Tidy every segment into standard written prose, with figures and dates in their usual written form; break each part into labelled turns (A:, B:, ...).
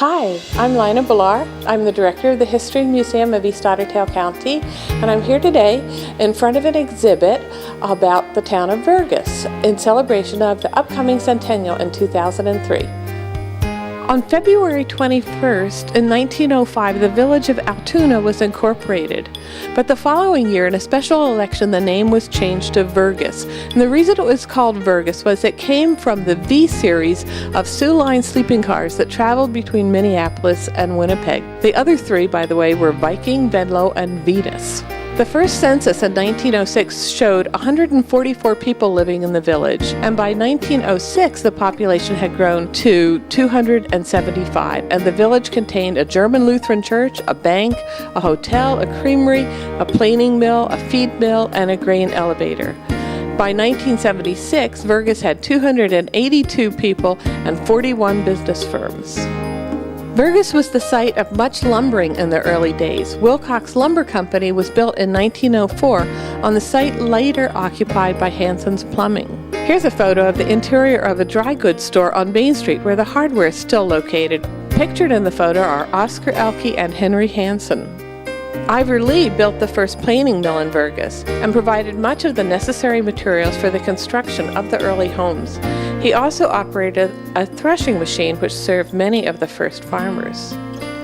A: Hi, I'm Lina Villar. I'm the director of the History Museum of East Otter Tail County, and I'm here today in front of an exhibit about the town of Vergas in celebration of the upcoming centennial in 2003. On February 21st, in 1905, the village of Altoona was incorporated. But the following year, in a special election, the name was changed to Vergas. And the reason it was called Vergas was it came from the V series of Soo Line sleeping cars that traveled between Minneapolis and Winnipeg. The other three, by the way, were Viking, Venlo, and Venus. The first census in 1906 showed 144 people living in the village, and by 1906 the population had grown to 275, and the village contained a German Lutheran church, a bank, a hotel, a creamery, a planing mill, a feed mill, and a grain elevator. By 1976, Vergas had 282 people and 41 business firms. Vergas was the site of much lumbering in the early days. Wilcox Lumber Company was built in 1904 on the site later occupied by Hanson's Plumbing. Here's a photo of the interior of a dry goods store on Main Street where the hardware is still located. Pictured in the photo are Oscar Elke and Henry Hanson. Ivor Lee built the first planing mill in Vergas and provided much of the necessary materials for the construction of the early homes. He also operated a threshing machine which served many of the first farmers.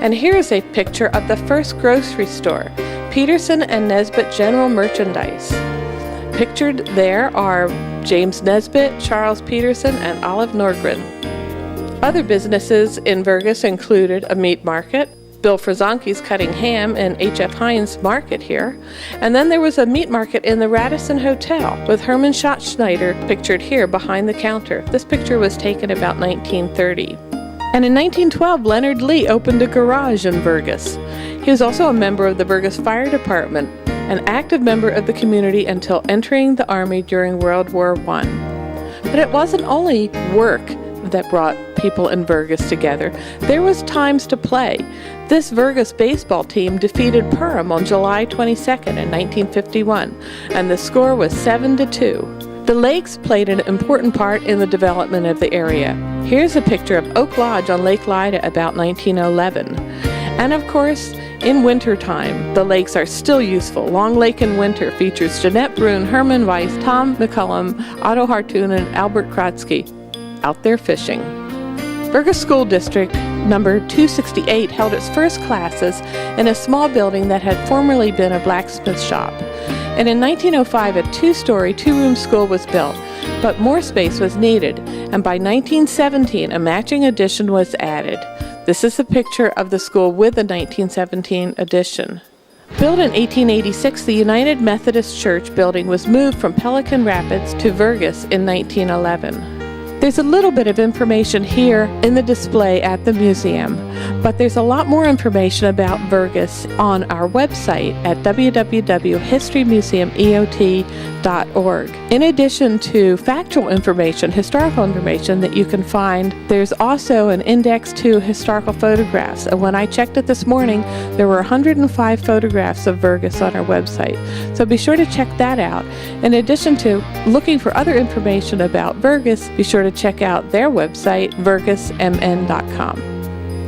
A: And here's a picture of the first grocery store, Peterson and Nesbitt General Merchandise. Pictured there are James Nesbitt, Charles Peterson, and Olive Nordgren. Other businesses in Vergas included a meat market, Bill Frazanke's Cutting Ham and H.F. Heinz Market here. And then there was a meat market in the Radisson Hotel with Herman Schatzschneider pictured here behind the counter. This picture was taken about 1930. And in 1912, Leonard Lee opened a garage in Vergas. He was also a member of the Vergas Fire Department, an active member of the community until entering the Army during World War I. But it wasn't only work that brought people in Vergas together. There was times to play. This Vergas baseball team defeated Perham on July 22nd in 1951, and the score was 7-2. The lakes played an important part in the development of the area. Here's a picture of Oak Lodge on Lake Lyda about 1911. And of course, in wintertime, the lakes are still useful. Long Lake in Winter features Jeanette Brune, Herman Weiss, Tom McCullum, Otto Hartun, and Albert Kratzky out there fishing. Vergas School District number 268 held its first classes in a small building that had formerly been a blacksmith shop. And in 1905, a two-story, two-room school was built, but more space was needed, and by 1917, a matching addition was added. This is a picture of the school with the 1917 addition. Built in 1886, the United Methodist Church building was moved from Pelican Rapids to Vergas in 1911. There's a little bit of information here in the display at the museum, but there's a lot more information about Vergas on our website at www.historymuseumeot.org. In addition to factual information, historical information that you can find, there's also an index to historical photographs. And when I checked it this morning, there were 105 photographs of Vergas on our website. So be sure to check that out. In addition to looking for other information about Vergas, be sure to check out their website, vergasmn.com.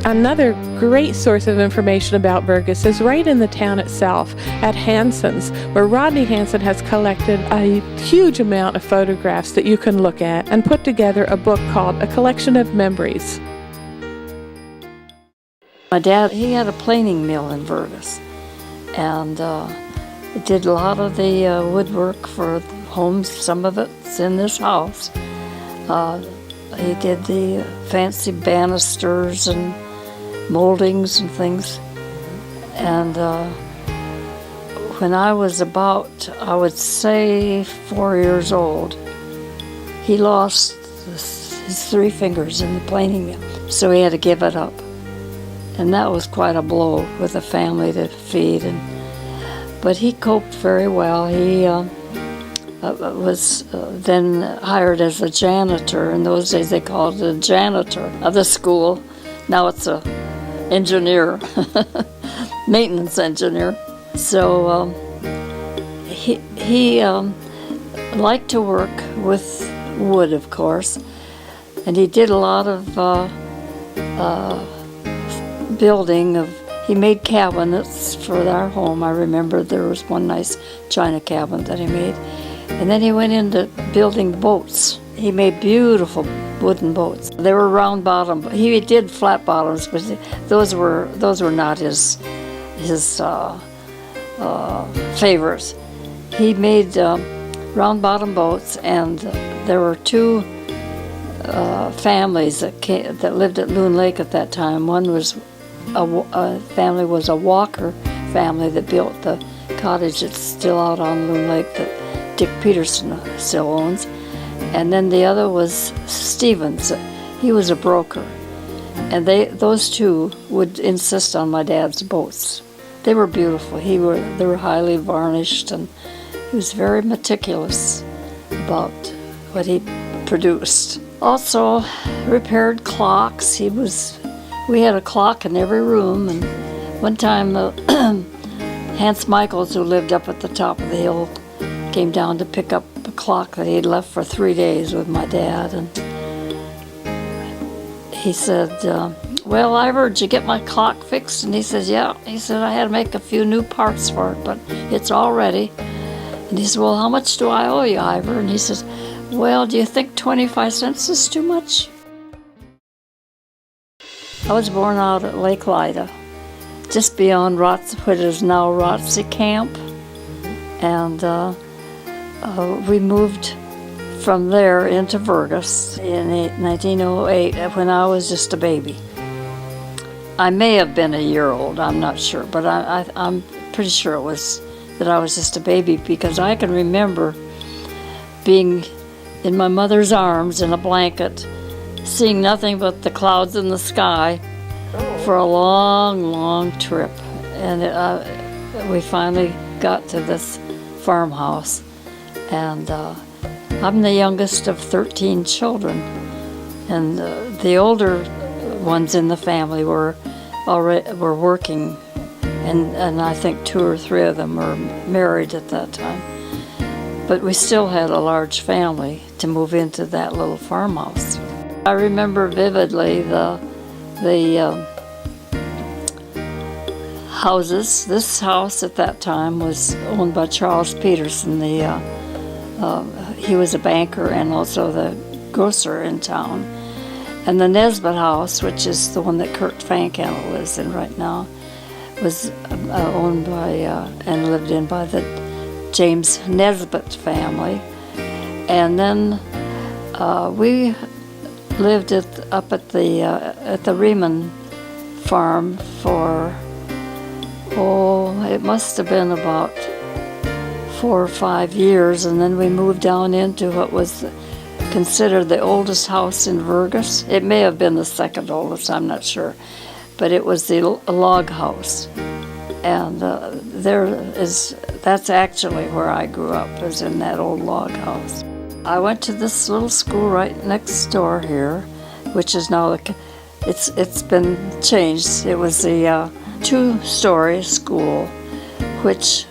A: Another great source of information about Vergas is right in the town itself at Hanson's, where Rodney Hanson has collected a huge amount of photographs that you can look at and put together a book called A Collection of Memories.
B: My dad, he had a planing mill in Vergas, and he did a lot of the woodwork for homes. Some of it's in this house. He did the fancy banisters and moldings and things. And when I was about, I would say, 4 years old, he lost his 3 fingers in the planing mill, so he had to give it up. And that was quite a blow with a family to feed. But he coped very well. He was then hired as a janitor. In those days they called it a janitor of the school. Now it's a engineer, maintenance engineer. So he liked to work with wood, of course, and he did a lot of building of, he made cabinets for our home. I remember there was one nice china cabinet that he made. And then he went into building boats. He made beautiful wooden boats. They were round bottom. He did flat bottoms, but those were not his favorites. He made round bottom boats, and there were two families that lived at Loon Lake at that time. One was a family was a Walker family that built the cottage that's still out on Loon Lake that Dick Peterson still owns. And then the other was Stevens. He was a broker. And those two would insist on my dad's boats. They were beautiful. They were highly varnished, and he was very meticulous about what he produced. Also repaired clocks. We had a clock in every room, and one time Hans Michaels, who lived up at the top of the hill, came down to pick up a clock that he'd left for 3 days with my dad, and he said, well, Ivor, did you get my clock fixed? And he says, yeah. He said, I had to make a few new parts for it, but it's all ready. And he said, well, how much do I owe you, Ivor? And he says, well, do you think 25 cents is too much? I was born out at Lake Lida, just beyond what is now Rotsey Camp. And we moved from there into Vergas in 1908 when I was just a baby. I may have been a year old, I'm not sure, but I'm pretty sure it was that I was just a baby, because I can remember being in my mother's arms in a blanket, seeing nothing but the clouds in the sky for a long, long trip. And we finally got to this farmhouse, and I'm the youngest of 13 children, and the older ones in the family were working, and I think 2 or 3 of them were married at that time. But we still had a large family to move into that little farmhouse. I remember vividly the houses. This house at that time was owned by Charles Peterson. He was a banker and also the grocer in town. And the Nesbitt house, which is the one that Kurt Fancanel lives in right now, was owned by and lived in by the James Nesbitt family. And then we lived up at the Riemann farm for, it must have been about 4 or 5 years, and then we moved down into what was considered the oldest house in Vergas. It may have been the second oldest, I'm not sure, but it was the log house. And that's actually where I grew up, is in that old log house. I went to this little school right next door here, which is now, it's been changed. It was a 2-story school, which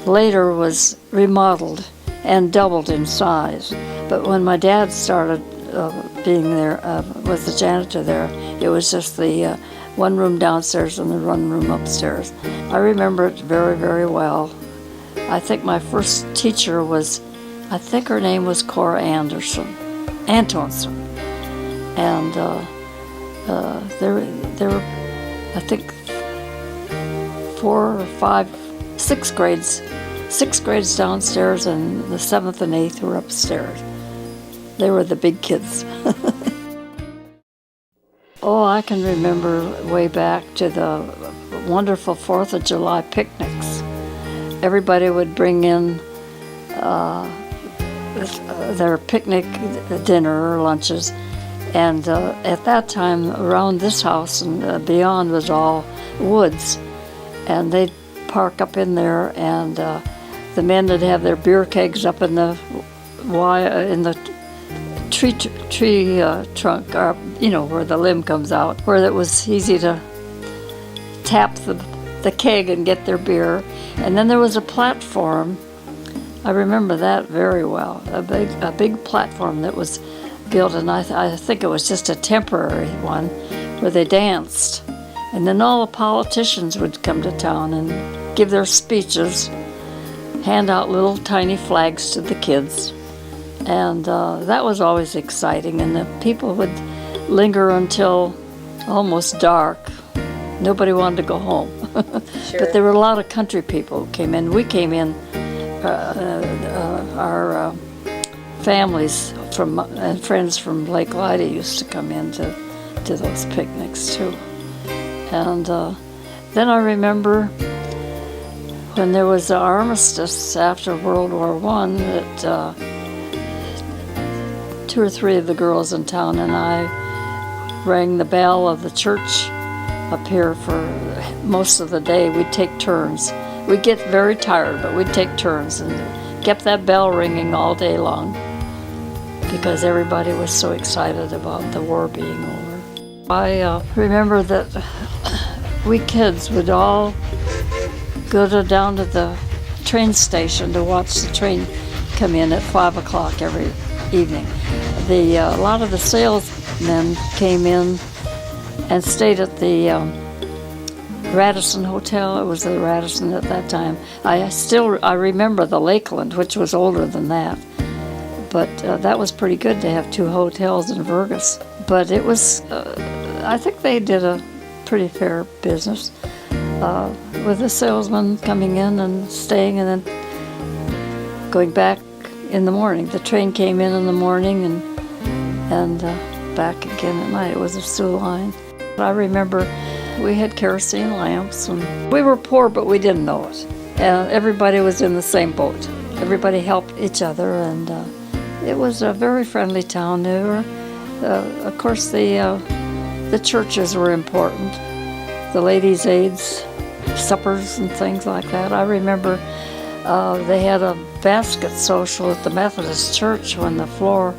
B: later was remodeled and doubled in size. But when my dad started being there, was the janitor there, it was just the one room downstairs and the one room upstairs. I remember it very, very well. I think my first teacher was, I think her name was Cora Antonson. And there were, I think, 4 or 5, 6 grades. 6 grades downstairs, and the 7th and 8th were upstairs. They were the big kids. I can remember way back to the wonderful 4th of July picnics. Everybody would bring in their picnic dinner or lunches, and at that time around this house and beyond was all woods, and they'd park up in there, and the men would have their beer kegs up in the tree trunk, or where the limb comes out, where it was easy to tap the keg and get their beer. And then there was a platform. I remember that very well. A big platform that was built, and I think it was just a temporary one, where they danced. And then all the politicians would come to town and give their speeches, hand out little tiny flags to the kids. And that was always exciting. And the people would linger until almost dark. Nobody wanted to go home.
A: Sure.
B: But there were a lot of country people who came in. We came in, our families and friends from Lake Lyda used to come in to those picnics too. And then I remember when there was the armistice after World War I that 2 or 3 of the girls in town and I rang the bell of the church up here for most of the day. We'd take turns. We'd get very tired, but we'd take turns and kept that bell ringing all day long because everybody was so excited about the war being over. I remember that we kids would all go down to the train station to watch the train come in at 5 o'clock every evening. A lot of the salesmen came in and stayed at the Radisson Hotel. It was the Radisson at that time. I remember the Lakeland, which was older than that. But that was pretty good to have 2 hotels in Vergas. But it was, I think they did a pretty fair business with the salesmen coming in and staying and then going back in the morning. The train came in the morning and back again at night. It was a stew line. I remember we had kerosene lamps and we were poor, but we didn't know it. And everybody was in the same boat. Everybody helped each other, and it was a very friendly town. There were, of course, the churches were important. The ladies' aids, suppers and things like that. I remember they had a basket social at the Methodist church when the floor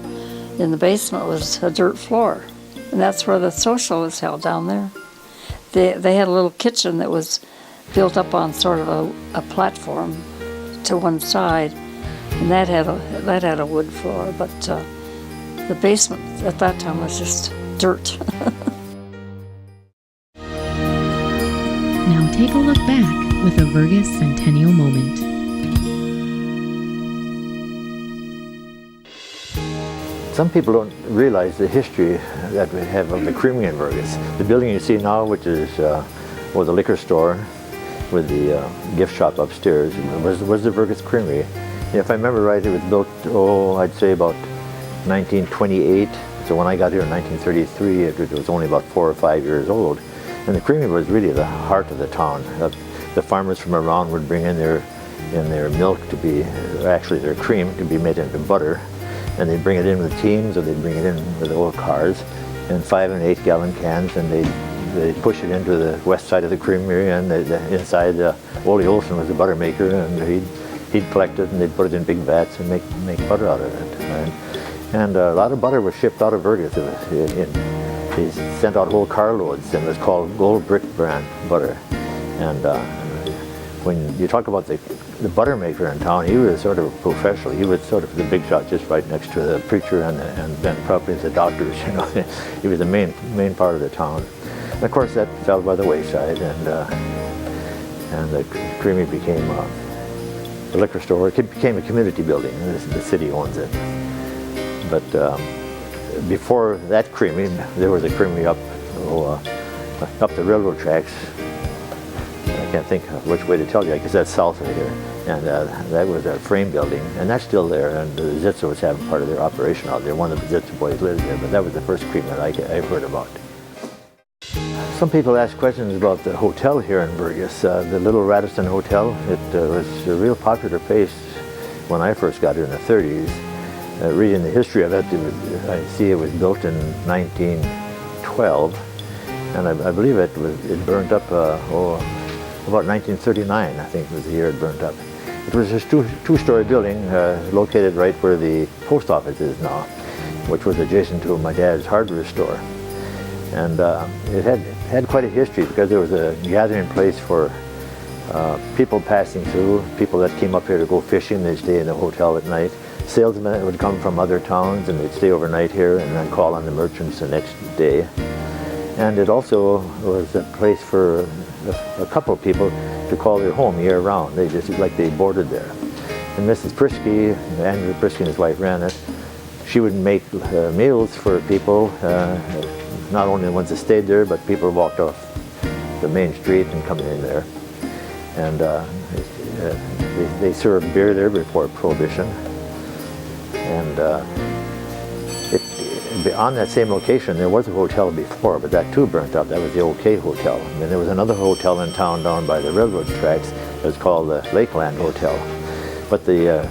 B: in the basement was a dirt floor. And that's where the social was held down there. They had a little kitchen that was built up on sort of a platform to one side, and that had a wood floor. But the basement at that time was just dirt.
C: Now take a look back with a Vergas Centennial moment.
D: Some people don't realize the history that we have of the creamery in Vergas. The building you see now, which is was a liquor store with the gift shop upstairs, was the Vergas Creamery. And if I remember right, it was built, I'd say about 1928. So when I got here in 1933, it was only about 4 or 5 years old. And the creamery was really the heart of the town. The farmers from around would bring in their milk to be, actually their cream, to be made into butter. And they'd bring it in with teams, or they'd bring it in with old cars, in 5 and 8 gallon cans, and they'd push it into the west side of the creamery, and inside Ole Olson was the butter maker, and he'd collect it and they'd put it in big vats and make butter out of it. And a lot of butter was shipped out of Vergas. They sent out whole carloads, and it was called Gold Brick brand butter. And when you talk about the butter maker in town, he was sort of a professional. He was sort of the big shot, just right next to the preacher and then probably the doctors. You know, he was the main part of the town. And of course, that fell by the wayside, and the creamery became a liquor store. It became a community building. The city owns it. But before that creamery, there was a creamery up the railroad tracks. I can't think of which way to tell you, because that's south of here. And that was a frame building, and that's still there. And the Zitza was having part of their operation out there. One of the Zitza boys lived there, but that was the first creamery I heard about. Some people ask questions about the hotel here in Vergas, the little Radisson Hotel. It was a real popular place when I first got here in the 30s. Reading the history of it, I see it was built in 1912, and I believe it burned up about 1939, I think was the year it burned up. It was a two-story building located right where the post office is now, which was adjacent to my dad's hardware store. And it had quite a history, because there was a gathering place for people passing through, people that came up here to go fishing. They'd stay in the hotel at night. Salesmen would come from other towns, and they'd stay overnight here and then call on the merchants the next day. And it also was a place for a couple of people to call their home year-round. They just like they boarded there. And Mrs. Prisky, Andrew Prisky and his wife ran it. She would make meals for people, not only the ones that stayed there, but people who walked off the main street and come in there. And they served beer there before Prohibition. And on that same location, there was a hotel before, but that too burnt up. That was the OK Hotel. And then there was another hotel in town down by the railroad tracks. It was called the Lakeland Hotel. But the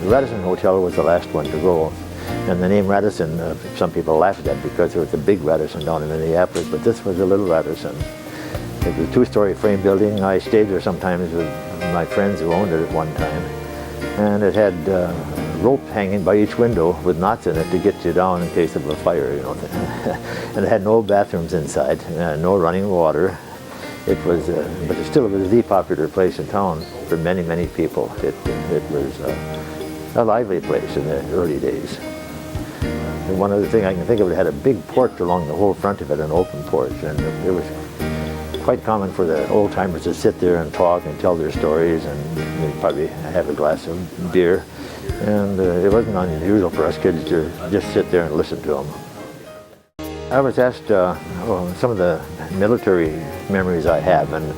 D: Radisson Hotel was the last one to go. And the name Radisson, some people laughed at because there was a big Radisson down in Minneapolis, but this was a little Radisson. It was a two-story frame building. I stayed there sometimes with my friends who owned it at one time. And it had rope hanging by each window with knots in it to get you down in case of a fire, you know. And it had no bathrooms inside, no running water. It was, but it still was the popular place in town for many, many people. It was a lively place in the early days. And one other thing I can think of, it had a big porch along the whole front of it, an open porch, and it was quite common for the old-timers to sit there and talk and tell their stories, and they'd probably have a glass of beer. And it wasn't unusual for us kids to just sit there and listen to them. I was asked some of the military memories I have, and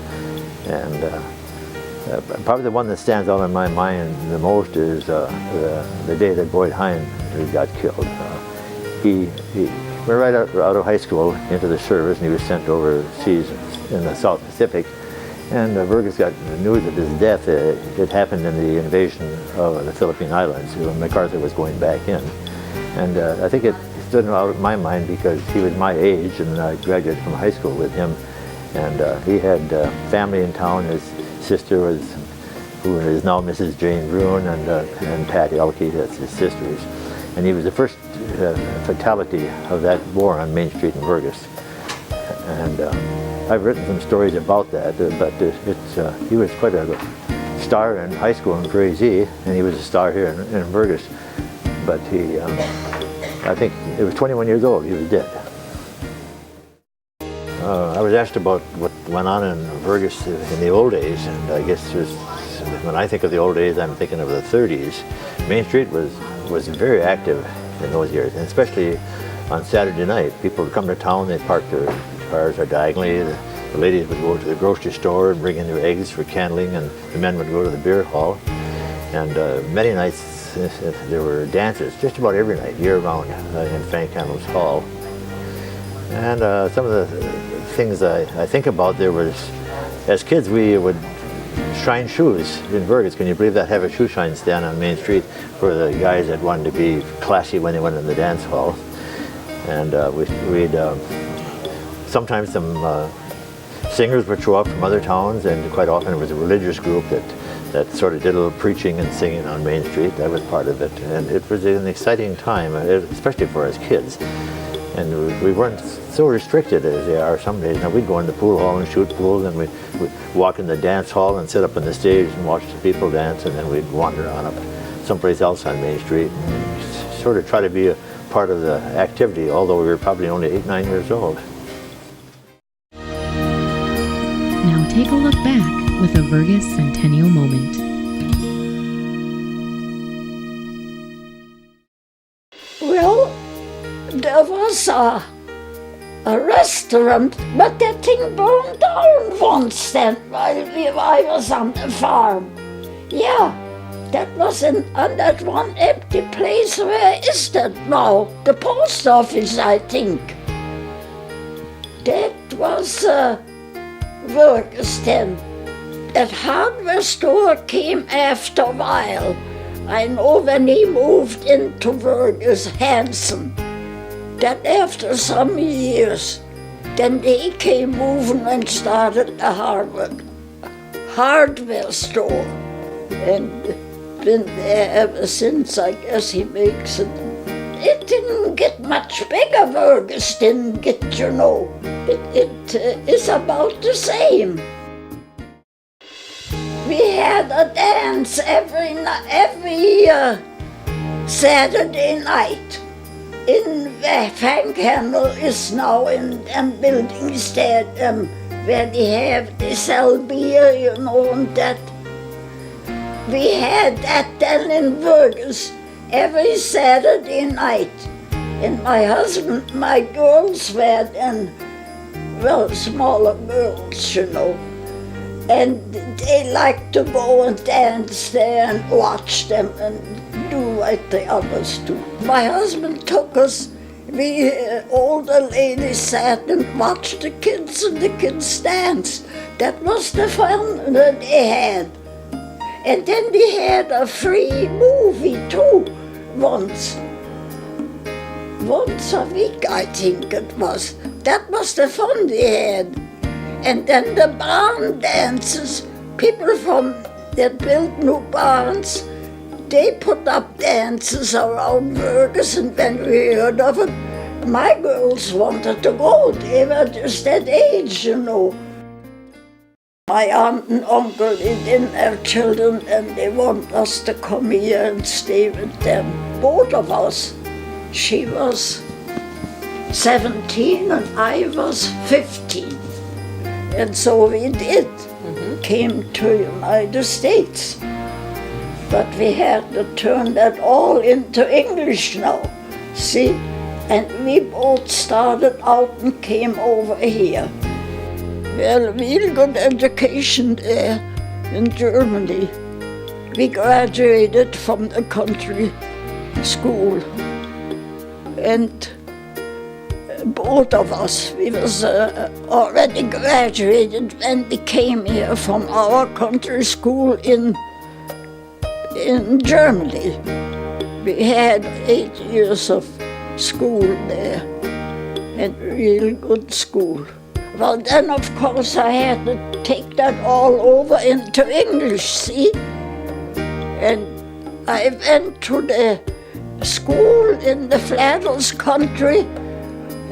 D: probably the one that stands out in my mind the most is the day that Boyd Hine got killed. We were right out of high school into the service, and he was sent overseas in the South Pacific. And Vergas got the news of his death. It happened in the invasion of the Philippine Islands when MacArthur was going back in. And I think it stood out of my mind because he was my age, and I graduated from high school with him. And he had family in town. His sister was, who is now Mrs. Jane Bruin, and Patty Elke, that's his sisters. And he was the first fatality of that war on Main Street in Vergas. And I've written some stories about that, but he was quite a star in high school in Prairie Z, and he was a star here in Vergas. But he, I think it was 21 years old, he was dead. I was asked about what went on in Vergas in the old days, and I guess when I think of the old days, I'm thinking of the 30s. Main Street was very active in those years, and especially on Saturday night. People would come to town, they'd park their cars diagonally. The ladies would go to the grocery store and bring in their eggs for candling, and the men would go to the beer hall. And many nights there were dances, just about every night, year-round, in Frank Candle's Hall. And some of the things I think about, there was, as kids, we would shine shoes in Vergas. Can you believe that? Have a shoe shine stand on Main Street for the guys that wanted to be classy when they went in the dance hall. And we'd sometimes some singers would show up from other towns, and quite often it was a religious group that sort of did a little preaching and singing on Main Street. That was part of it, and it was an exciting time, especially for us kids. And we weren't so restricted as they are some days. Now we'd go in the pool hall and shoot pool, and we'd walk in the dance hall and sit up on the stage and watch the people dance, and then we'd wander on up someplace else on Main Street and sort of try to be a part of the activity, although we were probably only 8, 9 years old.
C: Now take a look back with a Vergas Centennial moment.
E: Well, there was a restaurant, but that thing burned down once then while I was on the farm. Yeah, that was on that one empty place. Where is that now? The post office, I think. That was Vergas then. That hardware store came after a while. I know when he moved into Vergas, Hanson. Then after some years, then they came moving and started the hardware store. And been there ever since. I guess he makes it. It didn't get much bigger, Vergas didn't get, you know. It is about the same. We had a dance every Saturday night. in Vergas is now in building stadium where they have, they sell beer, you know, and that. We had that then in Vergas every Saturday night. And my husband, my girls were then, well, smaller girls, you know. And they liked to go and dance there and watch them and do like the others do. My husband took us, we older ladies sat and watched the kids and the kids danced. That was the fun that they had. And then they had a free movie too, once a week, I think it was. That was the fun they had. And then the barn dances, people from that built new barns, they put up dances around Vergas, and when we heard of it, my girls wanted to go. They were just that age, you know. My aunt and uncle, they didn't have children, and they want us to come here and stay with them. Both of us. She was 17 and I was 15. And so we did, came to United States. But we had to turn that all into English now, see? And we both started out and came over here. Well, real good education there in Germany. We graduated from the country school. And both of us, we was already graduated when we came here from our country school in Germany. We had 8 years of school there, and real good school. Well, then of course I had to take that all over into English, see? And I went to the school in the Flanders country,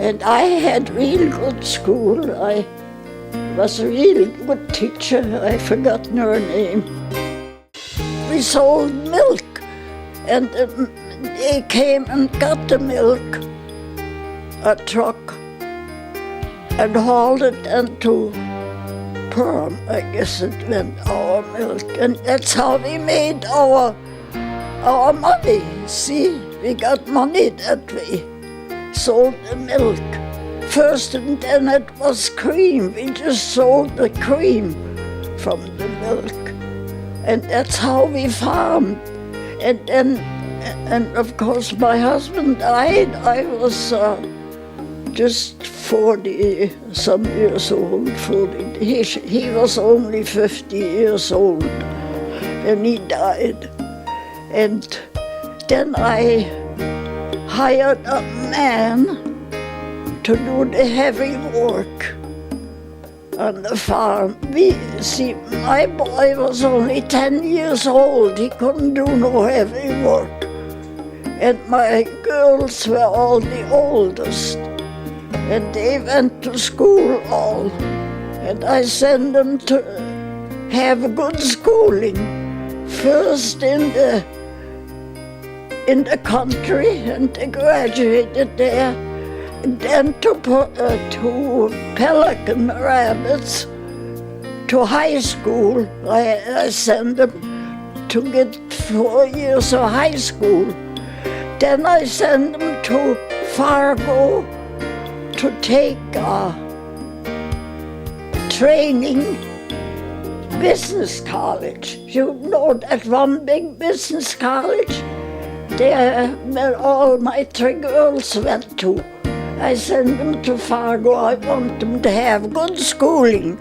E: and I had real good school. I was a really good teacher. I forgotten her name. We sold milk, and they came and got the milk, a truck, and hauled it into Perm. I guess it went our milk, and that's how we made our money. See, we got money that way. Sold the milk first, and then it was cream. We just sold the cream from the milk, and that's how we farmed. And then, and of course, my husband died. I was just 40 some years old. 40. He was only 50 years old, and he died. And then I hired a man to do the heavy work on the farm. See, my boy was only 10 years old. He couldn't do no heavy work. And my girls were all the oldest. And they went to school all. And I sent them to have good schooling. First in the country, and they graduated there. And then to Pelican Rapids, to high school. I sent them to get 4 years of high school. Then I sent them to Fargo to take training, business college. You know that one big business college? There, where all my 3 girls went to. I sent them to Fargo. I want them to have good schooling.